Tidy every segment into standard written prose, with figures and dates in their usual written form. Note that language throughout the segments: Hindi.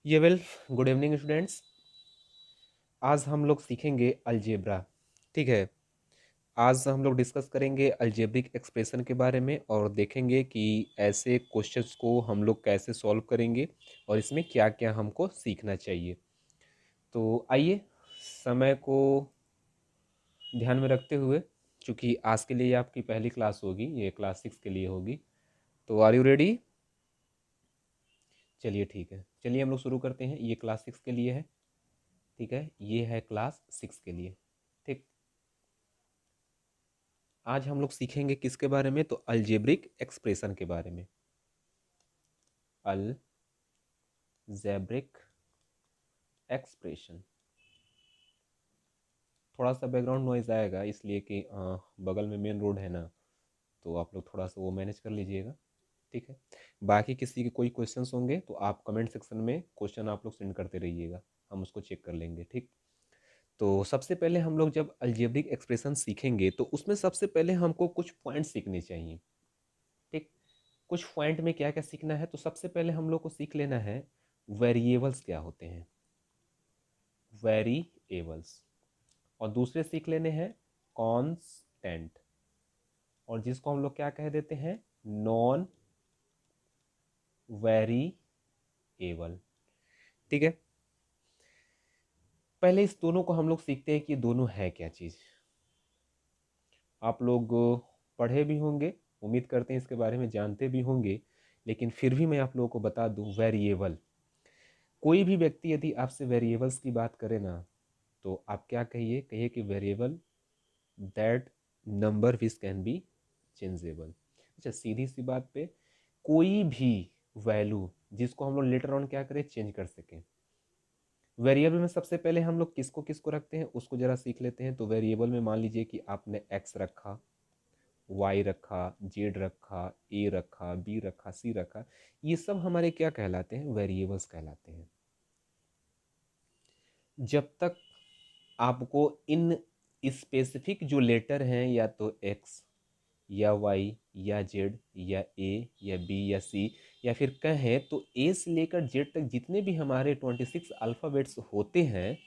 ये वेल गुड इवनिंग स्टूडेंट्स। आज हम लोग सीखेंगे अलजेब्रा। ठीक है। आज हम लोग डिस्कस करेंगे अलजेब्रिक एक्सप्रेशन के बारे में और देखेंगे कि ऐसे क्वेश्चंस को हम लोग कैसे सॉल्व करेंगे और इसमें क्या क्या हमको सीखना चाहिए। तो आइए, समय को ध्यान में रखते हुए, चूँकि आज के लिए आपकी पहली क्लास होगी, ये क्लास 6 के लिए होगी, तो आर यू रेडी? चलिए ठीक है, चलिए हम लोग शुरू करते हैं। ये क्लास 6 के लिए है। ठीक है, ये है क्लास 6 के लिए। ठीक। आज हम लोग सीखेंगे किसके बारे में? तो अलजेब्रिक एक्सप्रेशन के बारे में। Algebraic expression. थोड़ा सा बैकग्राउंड नॉइज आएगा इसलिए कि बगल में मेन रोड है ना, तो आप लोग थोड़ा सा वो मैनेज कर लीजिएगा। ठीक है। बाकी किसी के कोई क्वेश्चंस होंगे तो आप कमेंट सेक्शन में क्वेश्चन आप लोग सेंड करते रहिएगा, हम उसको चेक कर लेंगे। ठीक। तो सबसे पहले हम लोग जब अलजेब्रिक एक्सप्रेशन सीखेंगे तो उसमें सबसे पहले हमको कुछ पॉइंट सीखने चाहिए। ठीक। कुछ पॉइंट में क्या क्या सीखना है, तो सबसे पहले हम लोग को सीख लेना है वेरिएबल्स क्या होते हैं, वेरिएबल्स। और दूसरे सीख लेने हैं कांस्टेंट, और जिसको हम लोग क्या कह देते हैं, नॉन वेरिएबल। ठीक है। पहले इस दोनों को हम लोग सीखते हैं कि दोनों है क्या चीज़। आप लोग पढ़े भी होंगे, उम्मीद करते हैं इसके बारे में जानते भी होंगे, लेकिन फिर भी मैं आप लोगों को बता दूं, वेरिएबल, कोई भी व्यक्ति यदि आपसे वेरिएबल्स की बात करे ना, तो आप क्या कहिए? कहिए कि variable that number which can be changeable. अच्छा, सीधी सी बात पे, कोई भी वैल्यू जिसको हम लोग लेटर ऑन क्या करें, चेंज कर सकें। वेरिएबल में सबसे पहले हम लोग किसको किसको रखते हैं उसको जरा सीख लेते हैं। तो वेरिएबल में मान लीजिए कि आपने एक्स रखा, वाई रखा, जेड रखा, ए रखा, बी रखा, सी रखा, ये सब हमारे क्या कहलाते हैं? वेरिएबल्स कहलाते हैं। जब तक आपको इन स्पेसिफिक जो लेटर हैं, या तो एक्स या वाई या जेड या ए या बी या सी, या फिर कहें तो ए से लेकर जेड तक जितने भी हमारे 26 अल्फ़ाबेट्स होते हैं,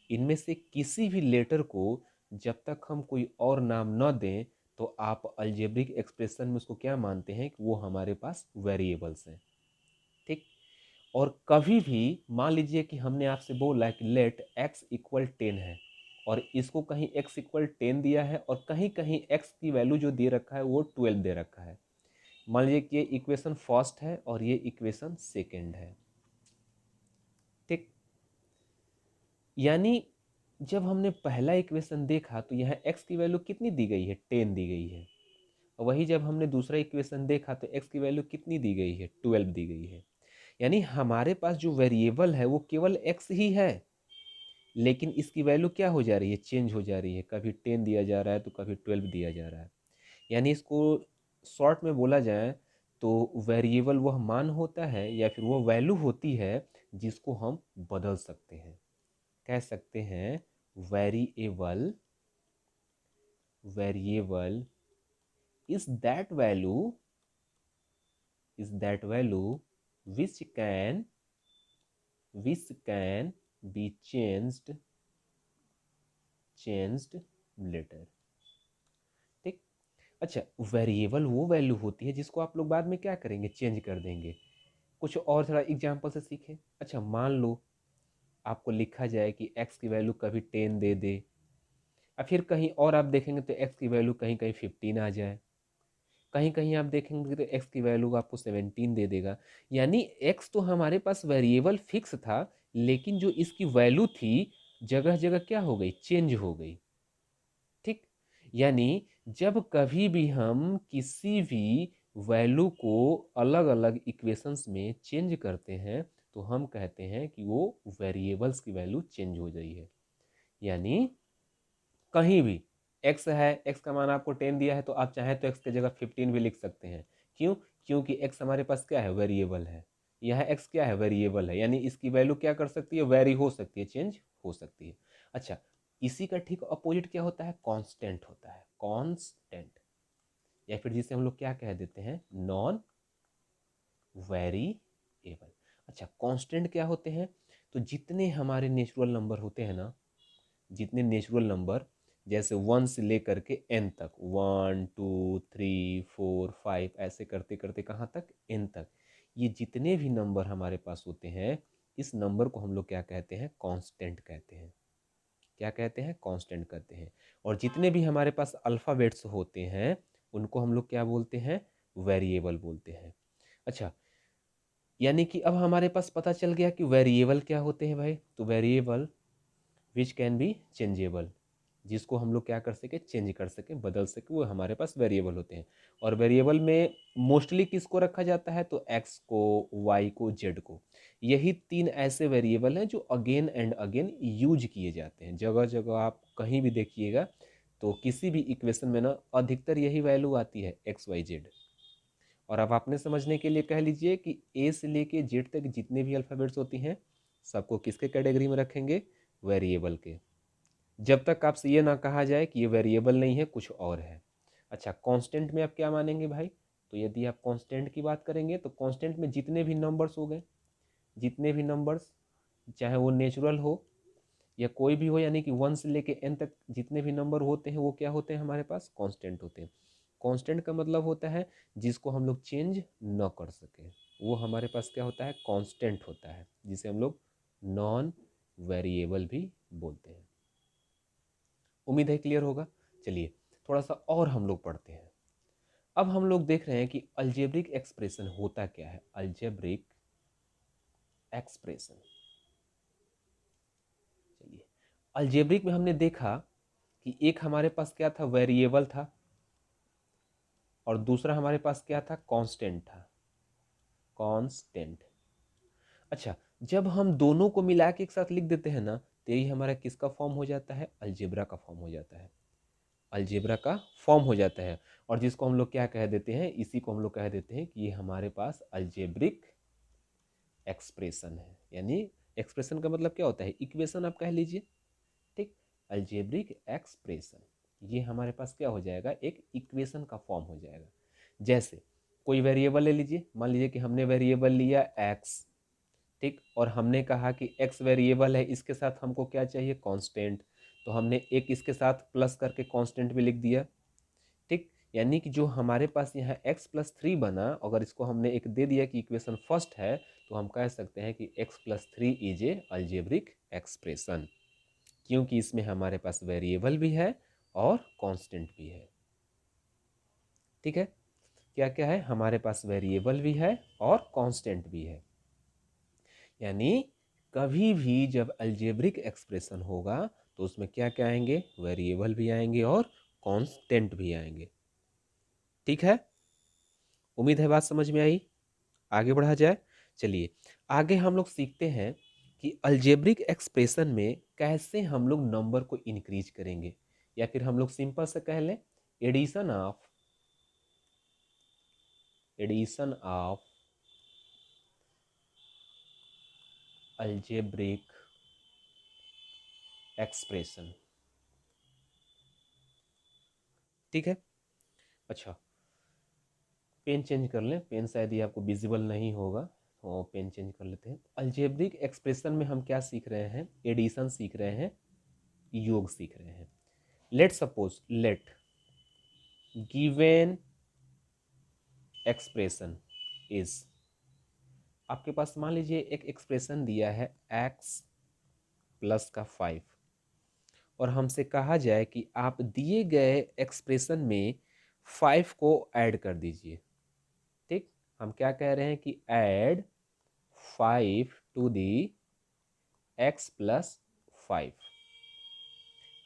इनमें से किसी भी लेटर को जब तक हम कोई और नाम न दें, तो आप अलजेब्रिक एक्सप्रेशन में उसको क्या मानते हैं कि वो हमारे पास वेरिएबल्स हैं। ठीक। और कभी भी मान लीजिए कि हमने आपसे बोला कि लेट x इक्वल 10 है, और इसको कहीं x इक्वल 10 दिया है और कहीं कहीं x की वैल्यू जो दे रखा है वो 12 दे रखा है। मान लीजिए कि ये इक्वेशन फर्स्ट है और ये इक्वेशन सेकेंड है। ठीक। यानी जब हमने पहला इक्वेशन देखा तो यहाँ x की वैल्यू कितनी दी गई है? 10 दी गई है। वही जब हमने दूसरा इक्वेशन देखा तो x की वैल्यू कितनी दी गई है? 12 दी गई है। यानी हमारे पास जो वेरिएबल है वो केवल x ही है, लेकिन इसकी वैल्यू क्या हो जा रही है? चेंज हो जा रही है। कभी 10 दिया जा रहा है तो कभी 12 दिया जा रहा है। यानी इसको शॉर्ट में बोला जाए तो वेरिएबल वह मान होता है या फिर वह वैल्यू होती है जिसको हम बदल सकते हैं। कह सकते हैं variable, variable is that value, is that value which can be changed later। ठीक। अच्छा, वेरिएबल वो वैल्यू होती है जिसको आप लोग बाद में क्या करेंगे? चेंज कर देंगे। कुछ और थोड़ा एग्जांपल से सीखें। अच्छा, मान लो आपको लिखा जाए कि x की वैल्यू कभी 10 दे दे, और फिर कहीं और आप देखेंगे तो x की वैल्यू कहीं कहीं 15 आ जाए, कहीं कहीं आप देखेंगे तो x की वैल्यू आपको 17 दे देगा। यानी x तो हमारे पास वेरिएबल फिक्स था, लेकिन जो इसकी वैल्यू थी जगह जगह क्या हो गई? चेंज हो गई। ठीक। यानी जब कभी भी हम किसी भी वैल्यू को अलग अलग इक्वेशंस में चेंज करते हैं तो हम कहते हैं कि वो वेरिएबल्स की वैल्यू चेंज हो गई है। यानी कहीं भी x है, x का मान आपको 10 दिया है, तो आप चाहें तो x की जगह 15 भी लिख सकते हैं। क्यों? क्योंकि x हमारे पास क्या है? वेरिएबल है। यह x क्या है? वेरिएबल है। यानी इसकी वैल्यू क्या कर सकती है? वेरी हो सकती है, चेंज हो सकती है। अच्छा, इसी का ठीक अपोजिट क्या होता है? कांस्टेंट होता है। कांस्टेंट, या फिर जिसे हम लोग क्या कह देते हैं? Non variable. अच्छा, कांस्टेंट क्या होते हैं? तो जितने हमारे नेचुरल नंबर होते हैं ना, जितने नेचुरल नंबर, जैसे 1 से लेकर के n तक, 1 2 3 4 5 ऐसे करते करते कहाँ तक, n तक, ये जितने भी नंबर हमारे पास होते हैं, इस नंबर को हम लोग क्या कहते हैं? कांस्टेंट कहते हैं। क्या कहते हैं? कांस्टेंट कहते हैं। और जितने भी हमारे पास अल्फ़ाबेट्स होते हैं, उनको हम लोग क्या बोलते हैं? वेरिएबल बोलते हैं। अच्छा, यानी कि अब हमारे पास पता चल गया कि वेरिएबल क्या होते हैं भाई। तो variable which can be changeable, जिसको हम लोग क्या कर सके? चेंज कर सके, बदल सके, वो हमारे पास वेरिएबल होते हैं। और वेरिएबल में मोस्टली किसको रखा जाता है? तो एक्स को, वाई को, जेड को। यही तीन ऐसे वेरिएबल हैं जो अगेन एंड अगेन यूज किए जाते हैं। जगह जगह आप कहीं भी देखिएगा तो किसी भी इक्वेशन में ना अधिकतर यही वैल्यू आती है, एक्स वाई जेड। और अब आपने समझने के लिए कह लीजिए कि ए से लेके जेड तक जितने भी अल्फ़ाबेट्स होती हैं, सबको किसके कैटेगरी में रखेंगे? वेरिएबल के। जब तक आपसे ये ना कहा जाए कि ये वेरिएबल नहीं है, कुछ और है। अच्छा, कांस्टेंट में आप क्या मानेंगे भाई? तो यदि आप कांस्टेंट की बात करेंगे तो कांस्टेंट में जितने भी नंबर्स हो गए, जितने भी नंबर्स, चाहे वो नेचुरल हो या कोई भी हो, यानी कि 1 से लेके n तक जितने भी नंबर होते हैं, वो क्या होते हैं? हमारे पास कांस्टेंट होते हैं। कांस्टेंट का मतलब होता है जिसको हम लोग चेंज न कर सके, वो हमारे पास क्या होता है? कांस्टेंट होता है, जिसे हम लोग नॉन वेरिएबल भी बोलते हैं। उम्मीद है क्लियर होगा। चलिए थोड़ा सा और हम लोग पढ़ते हैं। अब हम लोग देख रहे हैं कि अलजेब्रिक एक्सप्रेशन होता क्या है। अलजेब्रिक एक्सप्रेशन, चलिए, अलजेब्रिक में हमने देखा कि एक हमारे पास क्या था? वेरिएबल था, और दूसरा हमारे पास क्या था? कांस्टेंट था, कांस्टेंट। अच्छा, जब हम दोनों को मिला के एक साथ लिख देते हैं ना, तो यही हमारा किसका फॉर्म हो जाता है? अलजेब्रा का फॉर्म हो जाता है। अलजेब्रा का फॉर्म हो जाता है। और जिसको हम लोग क्या कह देते हैं? इसी को हम लोग कह देते हैं कि ये हमारे पास अलजेब्रिक एक्सप्रेशन है। यानी एक्सप्रेशन का मतलब क्या होता है? इक्वेशन आप कह लीजिए, ठीक। अलजेब्रिक एक्सप्रेशन, ये हमारे पास क्या हो जाएगा? एक इक्वेशन का फॉर्म हो जाएगा। जैसे कोई वेरिएबल ले लीजिए, मान लीजिए कि हमने वेरिएबल लिया एक्स, ठीक, और हमने कहा कि एक्स वेरिएबल है, इसके साथ हमको क्या चाहिए? कांस्टेंट। तो हमने एक इसके साथ प्लस करके कांस्टेंट भी लिख दिया, ठीक। यानी कि जो हमारे पास यहाँ x+3 बना, अगर इसको हमने एक दे दिया कि इक्वेशन फर्स्ट है, तो हम कह सकते हैं कि x+3 is a algebraic expression, क्योंकि इसमें हमारे पास वेरिएबल भी है और कांस्टेंट भी है। ठीक है, क्या क्या है? हमारे पास वेरिएबल भी है और कांस्टेंट भी है। यानी कभी भी जब अलजेब्रिक एक्सप्रेशन होगा तो उसमें क्या क्या आएंगे? वेरिएबल भी आएंगे और कांस्टेंट भी आएंगे। ठीक है, उम्मीद है बात समझ में आई। आगे बढ़ा जाए। चलिए आगे हम लोग सीखते हैं कि अलजेब्रिक एक्सप्रेशन में कैसे हम लोग नंबर को इंक्रीज करेंगे, या फिर हम लोग सिंपल से कह लें एडिशन ऑफ अलजेब्रिक एक्सप्रेशन। ठीक है, अच्छा, पेन चेंज कर लें, पेन शायद ये आपको विजिबल नहीं होगा, तो पेन चेंज कर लेते हैं। अलजेब्रिक एक्सप्रेशन में हम क्या सीख रहे हैं? एडिशन सीख रहे हैं, योग सीख रहे हैं। Let suppose, let given expression is, आपके पास मान लीजिए एक एक्सप्रेशन दिया है x+5, और हमसे कहा जाए कि आप दिए गए एक्सप्रेशन में 5 को ऐड कर दीजिए। ठीक, हम क्या कह रहे हैं कि ऐड 5 टू दी x+5।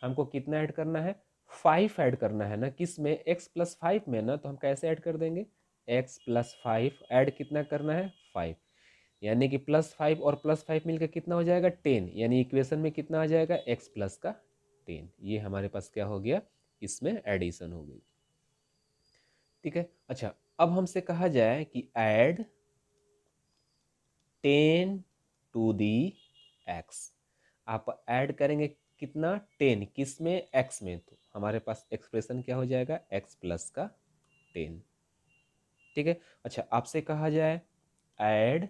हमको कितना ऐड करना है? 5 ऐड करना है ना, किस में? x+5 में ना, तो हम कैसे ऐड कर देंगे? x+5 ऐड कितना करना है? 5। यानी कि +5 और +5 मिलकर कितना हो जाएगा? 10। यानी इक्वेशन में कितना आ जाएगा? x+10। ये हमारे पास क्या हो गया? इसमें एडिशन हो गई। ठीक है, अच्छा, अब हमसे कहा जाए कि ऐड 10 टू दी x, आप ऐड करेंगे कितना? 10, किस में? x में। तो हमारे पास एक्सप्रेशन क्या हो जाएगा? x+10। ठीक है, अच्छा, आपसे कहा जाए ऐड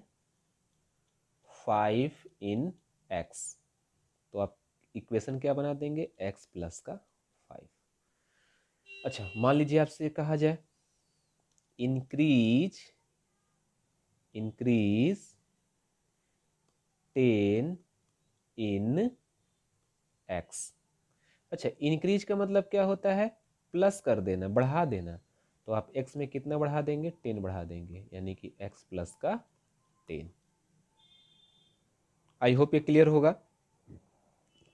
5 इन x, तो आप इक्वेशन क्या बना देंगे, x प्लस का 5। अच्छा मान लीजिए आपसे कहा जाए इंक्रीज 10 इन x। अच्छा इंक्रीज का मतलब क्या होता है, प्लस कर देना, बढ़ा देना। तो आप x में कितना बढ़ा देंगे, 10 बढ़ा देंगे, यानी कि x प्लस का 10। आई होप ये क्लियर होगा।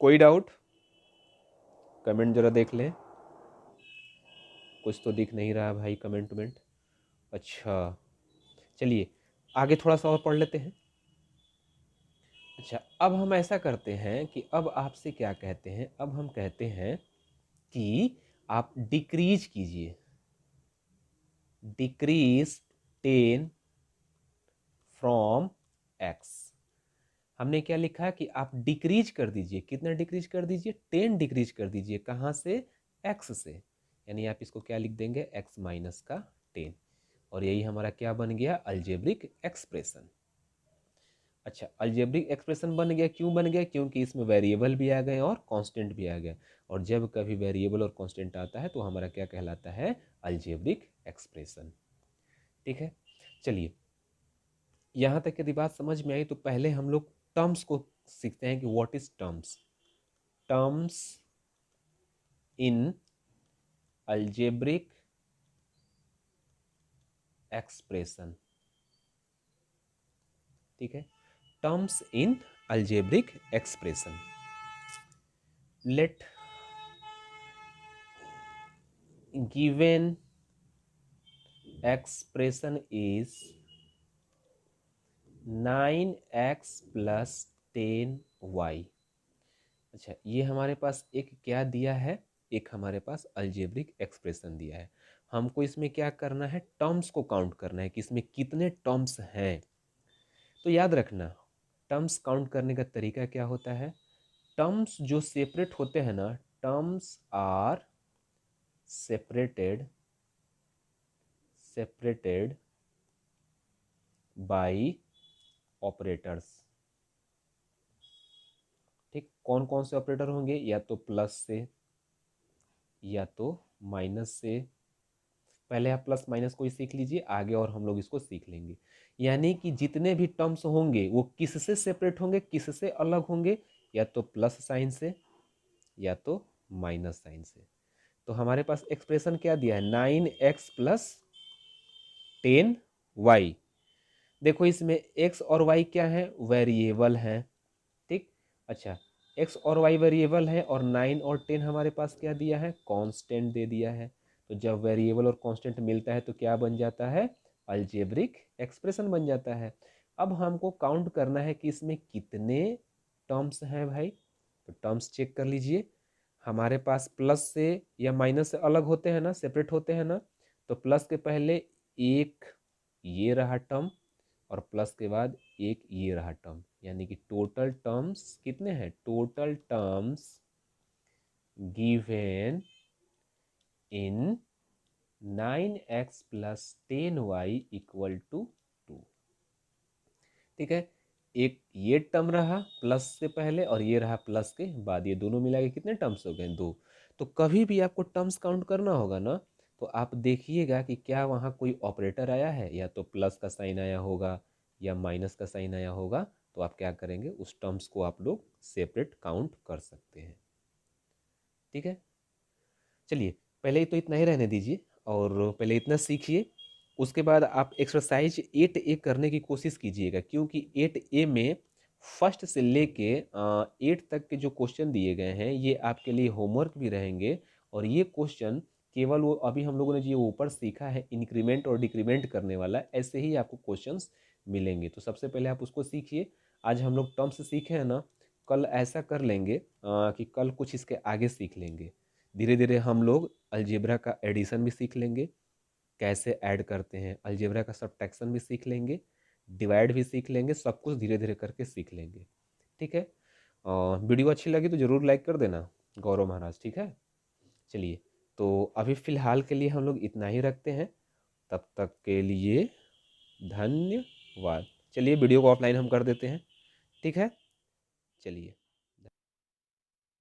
कोई डाउट, कमेंट जरा देख लें, कुछ तो दिख नहीं रहा भाई कमेंट। अच्छा चलिए आगे थोड़ा सा और पढ़ लेते हैं। अच्छा अब हम ऐसा करते हैं कि अब आपसे क्या कहते हैं, अब हम कहते हैं कि आप डिक्रीज कीजिए, डिक्रीज 10 फ्रॉम x। हमने क्या लिखा कि आप डिक्रीज कर दीजिए, कितना डिक्रीज कर दीजिए, 10 डिक्रीज कर दीजिए, कहाँ से, x से, यानी आप इसको क्या लिख देंगे, x माइनस का 10। और यही हमारा क्या बन गया, अलजेब्रिक एक्सप्रेशन। अच्छा अलजेब्रिक एक्सप्रेशन बन गया, क्यों बन गया, क्योंकि इसमें वेरिएबल भी आ गए और कांस्टेंट भी आ गया, और जब कभी वेरिएबल और कांस्टेंट आता है तो हमारा क्या कहलाता है, अलजेब्रिक एक्सप्रेशन। ठीक है, चलिए यहाँ तक यदि बात समझ में आई तो पहले हम लोग टर्म्स को सीखते हैं कि what is terms. Terms in algebraic expression. ठीक है, terms in algebraic expression. Let given expression is 9x plus 10y। अच्छा ये हमारे पास एक क्या दिया है, एक हमारे पास अलजेब्रिक एक्सप्रेशन दिया है। हमको इसमें क्या करना है, टर्म्स को काउंट करना है कि इसमें कितने टर्म्स हैं। तो याद रखना टर्म्स काउंट करने का तरीका क्या होता है, टर्म्स जो सेपरेट होते हैं ना, terms are separated by operators. ठीक, कौन कौन से ऑपरेटर होंगे, या तो प्लस से या तो माइनस से। पहले आप प्लस माइनस को ही सीख लीजिए, आगे और हम लोग इसको सीख लेंगे। यानी कि जितने भी टर्म्स होंगे वो किससे सेपरेट होंगे, किससे अलग होंगे, या तो प्लस साइन से या तो माइनस साइन से। तो हमारे पास एक्सप्रेशन क्या दिया है, 9x प्लस 10y। देखो इसमें x और y क्या है, वेरिएबल है। ठीक, अच्छा x और y वेरिएबल है और 9 और 10 हमारे पास क्या दिया है, कांस्टेंट दे दिया है। तो जब वेरिएबल और कांस्टेंट मिलता है तो क्या बन जाता है, अलजेब्रिक एक्सप्रेशन बन जाता है। अब हमको काउंट करना है कि इसमें कितने टर्म्स हैं भाई। तो टर्म्स चेक कर लीजिए, हमारे पास प्लस से या माइनस से अलग होते हैं ना, सेपरेट होते हैं ना। तो प्लस के पहले एक ये रहा टर्म और प्लस के बाद एक ये रहा टर्म, यानी कि टोटल टर्म्स कितने हैं, total terms given in 9x plus 10y equal to 2। ठीक है, एक ये टर्म रहा प्लस से पहले और ये रहा प्लस के बाद, ये दोनों मिला के कितने टर्म्स हो गए, 2। तो कभी भी आपको टर्म्स काउंट करना होगा ना, तो आप देखिएगा कि क्या वहाँ कोई ऑपरेटर आया है, या तो प्लस का साइन आया होगा या माइनस का साइन आया होगा। तो आप क्या करेंगे, उस टर्म्स को आप लोग सेपरेट काउंट कर सकते हैं। ठीक है, चलिए पहले तो इतना ही रहने दीजिए और पहले इतना सीखिए, उसके बाद आप एक्सरसाइज 8A करने की कोशिश कीजिएगा, क्योंकि 8A में फर्स्ट से लेके 8 तक के जो क्वेश्चन दिए गए हैं ये आपके लिए होमवर्क भी रहेंगे। और ये क्वेश्चन केवल वो अभी हम लोगों ने जो ऊपर सीखा है इंक्रीमेंट और डिक्रीमेंट करने वाला, ऐसे ही आपको क्वेश्चंस मिलेंगे। तो सबसे पहले आप उसको सीखिए। आज हम लोग टर्म्स सीखे हैं ना, कल ऐसा कर लेंगे कि कल कुछ इसके आगे सीख लेंगे। धीरे धीरे हम लोग अलजेब्रा का एडिशन भी सीख लेंगे, कैसे ऐड करते हैं, अलजेब्रा का सब्ट्रैक्शन भी सीख लेंगे, डिवाइड भी सीख लेंगे, सब कुछ धीरे धीरे करके सीख लेंगे। ठीक है, वीडियो अच्छी लगी तो ज़रूर लाइक कर देना गौरव महाराज। ठीक है, चलिए तो अभी फ़िलहाल के लिए हम लोग इतना ही रखते हैं, तब तक के लिए धन्यवाद। चलिए वीडियो को ऑफलाइन हम कर देते हैं। ठीक है, चलिए।